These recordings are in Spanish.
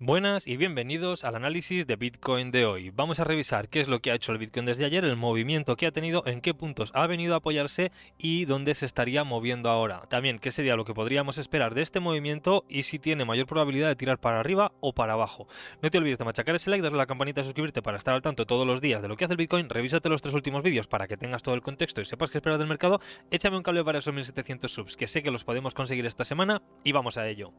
Buenas y bienvenidos al análisis de Bitcoin de hoy. Vamos a revisar qué es lo que ha hecho el Bitcoin desde ayer, el movimiento que ha tenido, en qué puntos ha venido a apoyarse y dónde se estaría moviendo ahora. También qué sería lo que podríamos esperar de este movimiento y si tiene mayor probabilidad de tirar para arriba o para abajo. No te olvides de machacar ese like, darle a la campanita y suscribirte para estar al tanto todos los días de lo que hace el Bitcoin. Revísate los 3 últimos vídeos para que tengas todo el contexto y sepas qué esperar del mercado. Échame un cable para esos 1700 subs, que sé que los podemos conseguir esta semana y vamos a ello.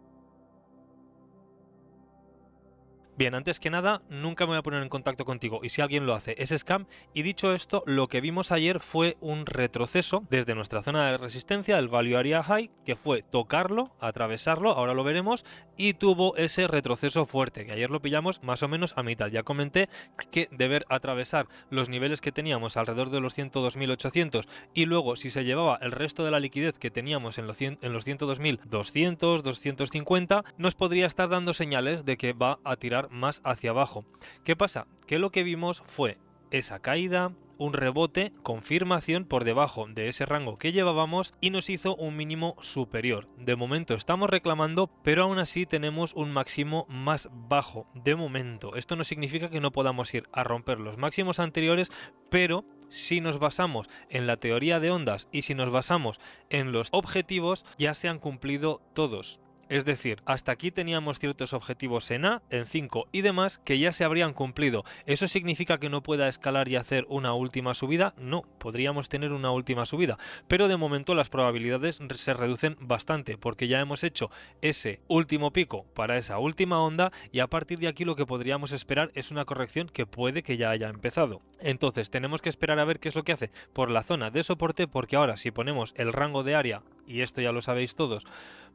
Bien, antes que nada, nunca me voy a poner en contacto contigo y si alguien lo hace es scam. Y dicho esto, lo que vimos ayer fue un retroceso desde nuestra zona de resistencia, el Value Area High, que fue tocarlo, atravesarlo, ahora lo veremos, y tuvo ese retroceso fuerte, que ayer lo pillamos más o menos a mitad. Ya comenté que deber atravesar los niveles que teníamos alrededor de los 102.800 y luego si se llevaba el resto de la liquidez que teníamos en los 102.200, 250, nos podría estar dando señales de que va a tirar más hacia abajo. ¿Qué pasa? Que lo que vimos fue esa caída, un rebote, confirmación por debajo de ese rango que llevábamos y nos hizo un mínimo superior. De momento estamos reclamando, pero aún así tenemos un máximo más bajo de momento. Esto no significa que no podamos ir a romper los máximos anteriores, pero si nos basamos en la teoría de ondas y si nos basamos en los objetivos, ya se han cumplido todos. Es decir, hasta aquí teníamos ciertos objetivos en A, en 5 y demás que ya se habrían cumplido. ¿Eso significa que no pueda escalar y hacer una última subida? No, podríamos tener una última subida, pero de momento las probabilidades se reducen bastante porque ya hemos hecho ese último pico para esa última onda y a partir de aquí lo que podríamos esperar es una corrección que puede que ya haya empezado. Entonces tenemos que esperar a ver qué es lo que hace por la zona de soporte, porque ahora si ponemos el rango de área, y esto ya lo sabéis todos,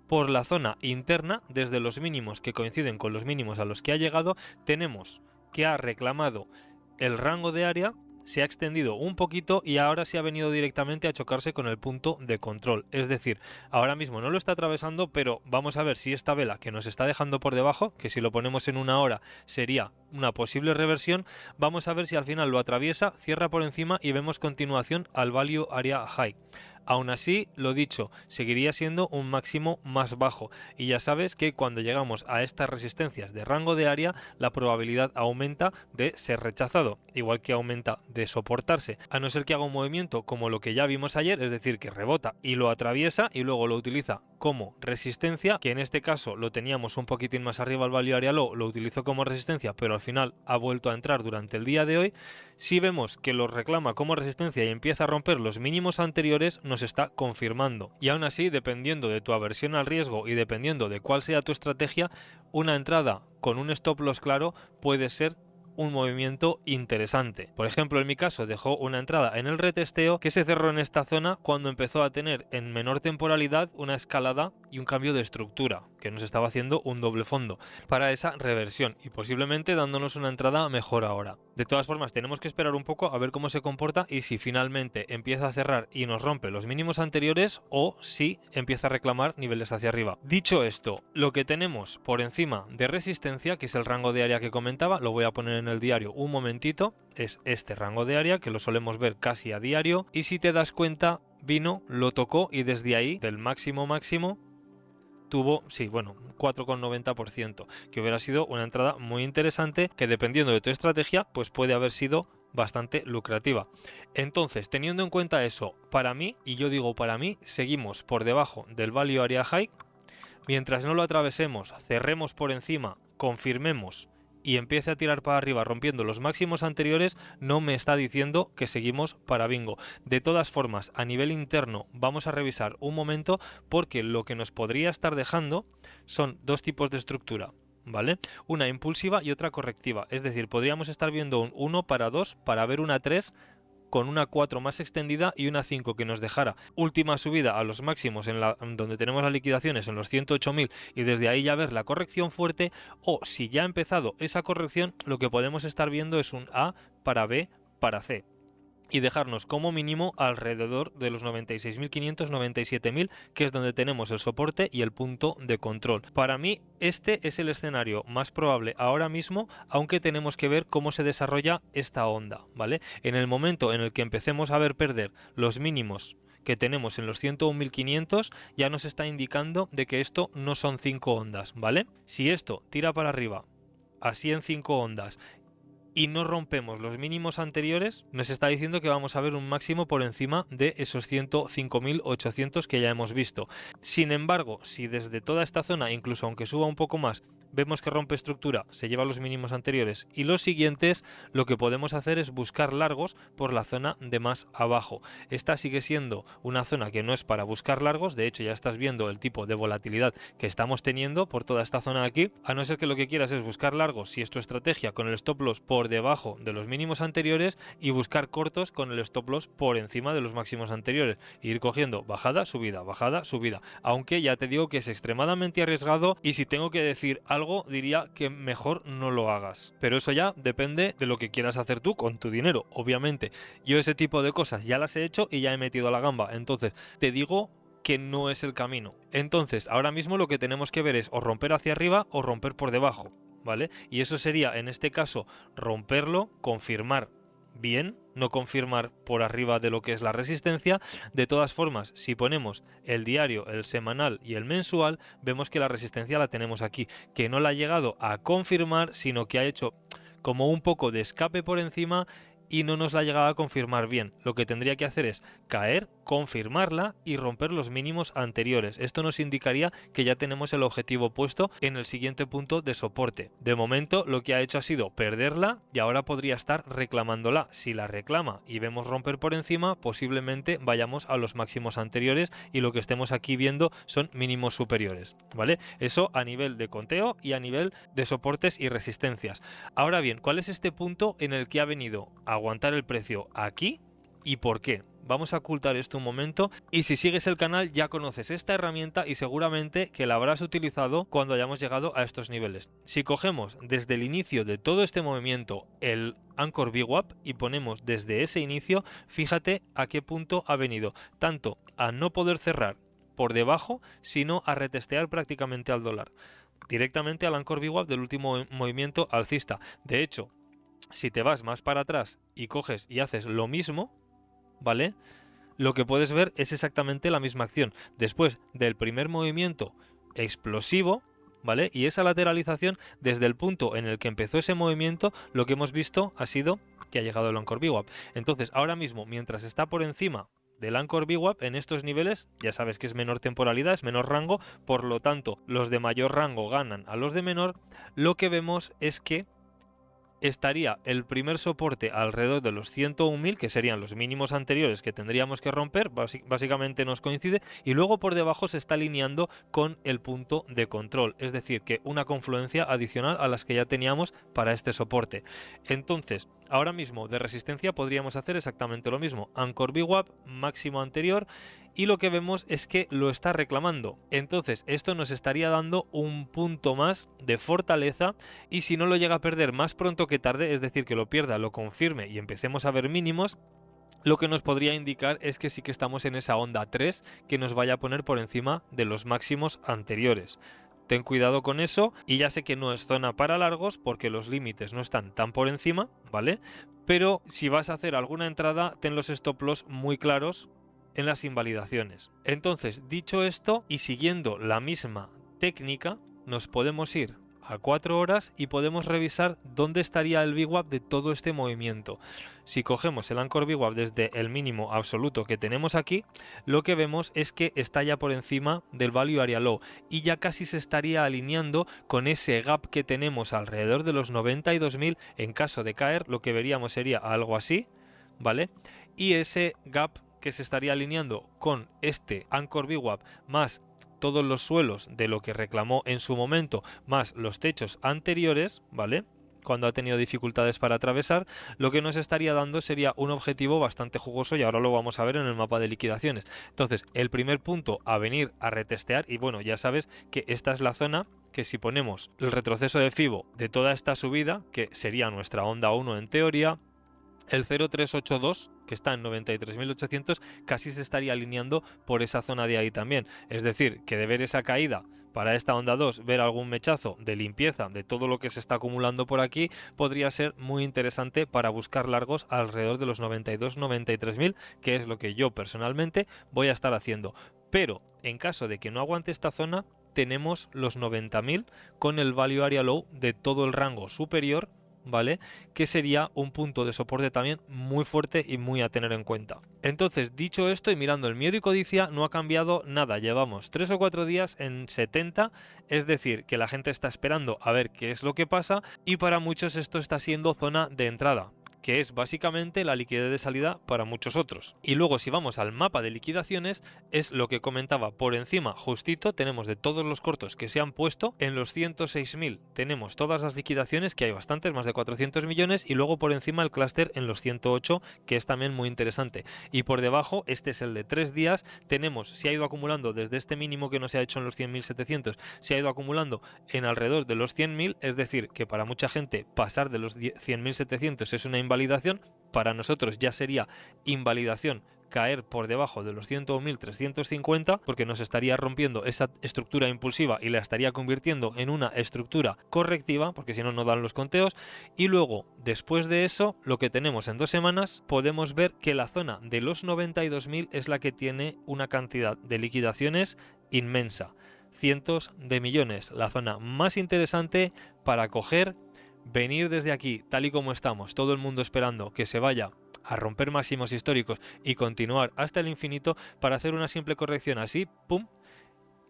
por la zona interna, desde los mínimos que coinciden con los mínimos a los que ha llegado, tenemos que ha reclamado el rango de área, se ha extendido un poquito y ahora se ha venido directamente a chocarse con el punto de control. Es decir, ahora mismo no lo está atravesando, pero vamos a ver si esta vela que nos está dejando por debajo, que si lo ponemos en una hora sería una posible reversión, vamos a ver si al final lo atraviesa, cierra por encima y vemos continuación al Value Area High. Aún así, lo dicho, seguiría siendo un máximo más bajo y ya sabes que cuando llegamos a estas resistencias de rango de área, la probabilidad aumenta de ser rechazado, igual que aumenta de soportarse, a no ser que haga un movimiento como lo que ya vimos ayer, es decir, que rebota y lo atraviesa y luego lo utiliza como resistencia, que en este caso lo teníamos un poquitín más arriba al Value Area Low, lo utilizó como resistencia, pero al final ha vuelto a entrar durante el día de hoy. Si vemos que lo reclama como resistencia y empieza a romper los mínimos anteriores, nos está confirmando. Y aún así, dependiendo de tu aversión al riesgo y dependiendo de cuál sea tu estrategia, una entrada con un stop loss claro puede ser un movimiento interesante. Por ejemplo, en mi caso dejó una entrada en el retesteo que se cerró en esta zona cuando empezó a tener en menor temporalidad una escalada y un cambio de estructura que nos estaba haciendo un doble fondo para esa reversión y posiblemente dándonos una entrada mejor ahora. De todas formas, tenemos que esperar un poco a ver cómo se comporta y si finalmente empieza a cerrar y nos rompe los mínimos anteriores o si empieza a reclamar niveles hacia arriba. Dicho esto, lo que tenemos por encima de resistencia, que es el rango de área que comentaba, lo voy a poner en el diario un momentito, es este rango de área que lo solemos ver casi a diario y si te das cuenta vino, lo tocó y desde ahí, del máximo tuvo, sí, bueno, 4,90%, que hubiera sido una entrada muy interesante que dependiendo de tu estrategia, pues puede haber sido bastante lucrativa. Entonces, teniendo en cuenta eso, para mí, y yo digo para mí, seguimos por debajo del Value Area High, mientras no lo atravesemos, cerremos por encima, confirmemos y empiece a tirar para arriba rompiendo los máximos anteriores, no me está diciendo que seguimos para bingo. De todas formas, a nivel interno vamos a revisar un momento porque lo que nos podría estar dejando son dos tipos de estructura, ¿vale? Una impulsiva y otra correctiva, es decir, podríamos estar viendo un 1 para 2 para ver una 3 con una 4 más extendida y una 5 que nos dejara última subida a los máximos donde tenemos las liquidaciones en los 108.000 y desde ahí ya ver la corrección fuerte, o si ya ha empezado esa corrección, lo que podemos estar viendo es un A para B para C y dejarnos como mínimo alrededor de los 96.500, 97.000, que es donde tenemos el soporte y el punto de control. Para mí este es el escenario más probable ahora mismo, aunque tenemos que ver cómo se desarrolla esta onda, ¿vale? En el momento en el que empecemos a ver perder los mínimos que tenemos en los 101.500 ya nos está indicando de que esto no son 5 ondas, ¿vale? Si esto tira para arriba así en 5 ondas, y no rompemos los mínimos anteriores, nos está diciendo que vamos a ver un máximo por encima de esos 105.800 que ya hemos visto. Sin embargo, si desde toda esta zona, incluso aunque suba un poco más, vemos que rompe estructura, se lleva los mínimos anteriores y los siguientes, lo que podemos hacer es buscar largos por la zona de más abajo. Esta sigue siendo una zona que no es para buscar largos, de hecho ya estás viendo el tipo de volatilidad que estamos teniendo por toda esta zona de aquí, a no ser que lo que quieras es buscar largos si es tu estrategia con el stop loss por debajo de los mínimos anteriores y buscar cortos con el stop loss por encima de los máximos anteriores, e ir cogiendo bajada, subida, aunque ya te digo que es extremadamente arriesgado y si tengo que decir algo diría que mejor no lo hagas, pero eso ya depende de lo que quieras hacer tú con tu dinero, obviamente. Yo ese tipo de cosas ya las he hecho y ya he metido la gamba, entonces te digo que no es el camino. Entonces ahora mismo lo que tenemos que ver es o romper hacia arriba o romper por debajo, ¿vale? Y eso sería en este caso romperlo, confirmar bien, no confirmar por arriba de lo que es la resistencia. De todas formas, si ponemos el diario, el semanal y el mensual, vemos que la resistencia la tenemos aquí, que no la ha llegado a confirmar, sino que ha hecho como un poco de escape por encima y no nos la ha llegado a confirmar bien. Lo que tendría que hacer es caer, confirmarla y romper los mínimos anteriores. Esto nos indicaría que ya tenemos el objetivo puesto en el siguiente punto de soporte. De momento lo que ha hecho ha sido perderla y ahora podría estar reclamándola. Si la reclama y vemos romper por encima, posiblemente vayamos a los máximos anteriores y lo que estemos aquí viendo son mínimos superiores, ¿vale? Eso a nivel de conteo y a nivel de soportes y resistencias. Ahora bien, ¿cuál es este punto en el que ha venido a aguantar el precio aquí y por qué? Vamos a ocultar esto un momento y si sigues el canal ya conoces esta herramienta y seguramente que la habrás utilizado cuando hayamos llegado a estos niveles. Si cogemos desde el inicio de todo este movimiento el Anchor VWAP y ponemos desde ese inicio, fíjate a qué punto ha venido, tanto a no poder cerrar por debajo, sino a retestear prácticamente al dólar, directamente al Anchor VWAP del último movimiento alcista. De hecho, si te vas más para atrás y coges y haces lo mismo, ¿vale? Lo que puedes ver es exactamente la misma acción. Después del primer movimiento explosivo, ¿vale? Y esa lateralización, desde el punto en el que empezó ese movimiento, lo que hemos visto ha sido que ha llegado el Anchor VWAP. Entonces, ahora mismo, mientras está por encima del Anchor VWAP, en estos niveles, ya sabes que es menor temporalidad, es menor rango, por lo tanto, los de mayor rango ganan a los de menor, lo que vemos es que estaría el primer soporte alrededor de los 101.000, que serían los mínimos anteriores que tendríamos que romper, básicamente nos coincide, y luego por debajo se está alineando con el punto de control, es decir, que una confluencia adicional a las que ya teníamos para este soporte. Entonces, ahora mismo de resistencia podríamos hacer exactamente lo mismo, Anchor VWAP, máximo anterior, y lo que vemos es que lo está reclamando. Entonces esto nos estaría dando un punto más de fortaleza y si no lo llega a perder más pronto que tarde, es decir, que lo pierda, lo confirme y empecemos a ver mínimos, lo que nos podría indicar es que sí que estamos en esa onda 3 que nos vaya a poner por encima de los máximos anteriores. Ten cuidado con eso y ya sé que no es zona para largos porque los límites no están tan por encima, ¿vale? Pero si vas a hacer alguna entrada, ten los stop loss muy claros en las invalidaciones. Entonces, dicho esto y siguiendo la misma técnica, nos podemos ir a 4 horas y podemos revisar dónde estaría el VWAP de todo este movimiento. Si cogemos el Anchor VWAP desde el mínimo absoluto que tenemos aquí, lo que vemos es que está ya por encima del Value Area Low y ya casi se estaría alineando con ese gap que tenemos alrededor de los 92.000. En caso de caer, lo que veríamos sería algo así, ¿vale? Y ese gap que se estaría alineando con este Anchor VWAP más todos los suelos de lo que reclamó en su momento, más los techos anteriores, ¿vale? Cuando ha tenido dificultades para atravesar, lo que nos estaría dando sería un objetivo bastante jugoso y ahora lo vamos a ver en el mapa de liquidaciones. Entonces, el primer punto a venir a retestear, y bueno, ya sabes que esta es la zona que si ponemos el retroceso de Fibo de toda esta subida, que sería nuestra onda 1 en teoría, el 0,382 que está en 93.800 casi se estaría alineando por esa zona de ahí también, es decir, que de ver esa caída para esta onda 2, ver algún mechazo de limpieza de todo lo que se está acumulando por aquí podría ser muy interesante para buscar largos alrededor de los 92-93.000, que es lo que yo personalmente voy a estar haciendo. Pero en caso de que no aguante esta zona, tenemos los 90.000 con el Value Area Low de todo el rango superior, ¿vale? Que sería un punto de soporte también muy fuerte y muy a tener en cuenta. Entonces, dicho esto y mirando el miedo y codicia, no ha cambiado nada. Llevamos 3 o 4 días en 70, es decir, que la gente está esperando a ver qué es lo que pasa y para muchos esto está siendo zona de entrada, que es básicamente la liquidez de salida para muchos otros. Y luego si vamos al mapa de liquidaciones, es lo que comentaba, por encima justito tenemos de todos los cortos que se han puesto, en los 106.000 tenemos todas las liquidaciones, que hay bastantes, más de 400 millones, y luego por encima el clúster en los 108, que es también muy interesante. Y por debajo, este es el de 3 días, tenemos, se ha ido acumulando desde este mínimo que no se ha hecho en los 100.700, se ha ido acumulando en alrededor de los 100.000, es decir, que para mucha gente pasar de los 100.700 es una invalidación, para nosotros ya sería invalidación caer por debajo de los 101.350 porque nos estaría rompiendo esa estructura impulsiva y la estaría convirtiendo en una estructura correctiva, porque si no, no dan los conteos. Y luego, después de eso, lo que tenemos en 2 semanas, podemos ver que la zona de los 92.000 es la que tiene una cantidad de liquidaciones inmensa, cientos de millones, la zona más interesante para coger, venir desde aquí, tal y como estamos, todo el mundo esperando que se vaya a romper máximos históricos y continuar hasta el infinito para hacer una simple corrección así, pum,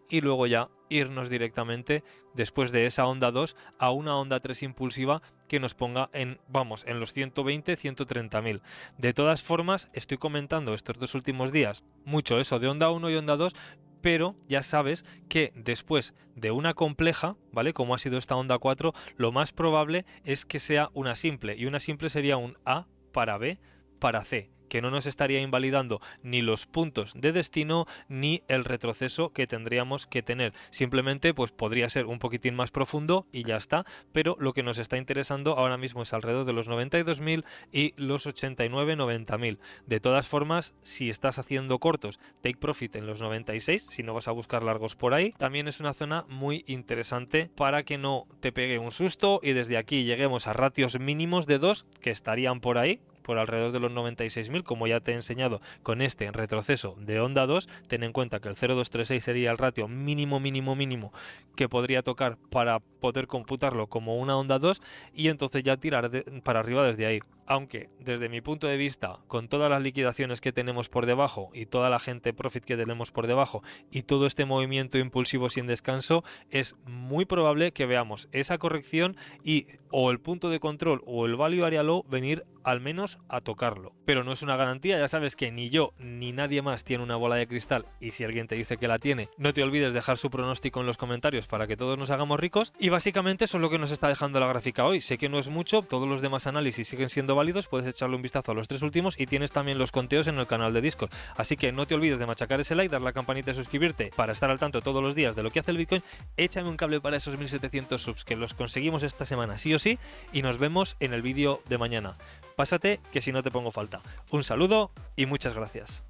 y luego ya irnos directamente después de esa onda 2 a una onda 3 impulsiva que nos ponga en, vamos, en los 120, 130.000. De todas formas, estoy comentando estos 2 últimos días mucho eso de onda 1 y onda 2, pero ya sabes que después de una compleja, ¿vale? Como ha sido esta onda 4, lo más probable es que sea una simple, y una simple sería un A para B para C, que no nos estaría invalidando ni los puntos de destino ni el retroceso que tendríamos que tener. Simplemente pues podría ser un poquitín más profundo y ya está, pero lo que nos está interesando ahora mismo es alrededor de los 92.000 y los 89-90.000. De todas formas, si estás haciendo cortos, take profit en los 96, si no vas a buscar largos por ahí. También es una zona muy interesante para que no te pegue un susto y desde aquí lleguemos a ratios mínimos de 2 que estarían por ahí, por alrededor de los 96.000, como ya te he enseñado con este retroceso de onda 2. Ten en cuenta que el 0,236 sería el ratio mínimo que podría tocar para poder computarlo como una onda 2 y entonces ya tirar para arriba desde ahí. Aunque desde mi punto de vista, con todas las liquidaciones que tenemos por debajo y toda la gente profit que tenemos por debajo y todo este movimiento impulsivo sin descanso, es muy probable que veamos esa corrección y o el punto de control o el value area low venir al menos a tocarlo. Pero no es una garantía, ya sabes que ni yo ni nadie más tiene una bola de cristal, y si alguien te dice que la tiene, no te olvides dejar su pronóstico en los comentarios para que todos nos hagamos ricos. Y básicamente eso es lo que nos está dejando la gráfica hoy. Sé que no es mucho, todos los demás análisis siguen siendo válidos, puedes echarle un vistazo a los 3 últimos y tienes también los conteos en el canal de Discord. Así que no te olvides de machacar ese like, dar la campanita y suscribirte para estar al tanto todos los días de lo que hace el Bitcoin. Échame un cable para esos 1700 subs que los conseguimos esta semana sí o sí, y nos vemos en el vídeo de mañana. Pásate que si no te pongo falta. Un saludo y muchas gracias.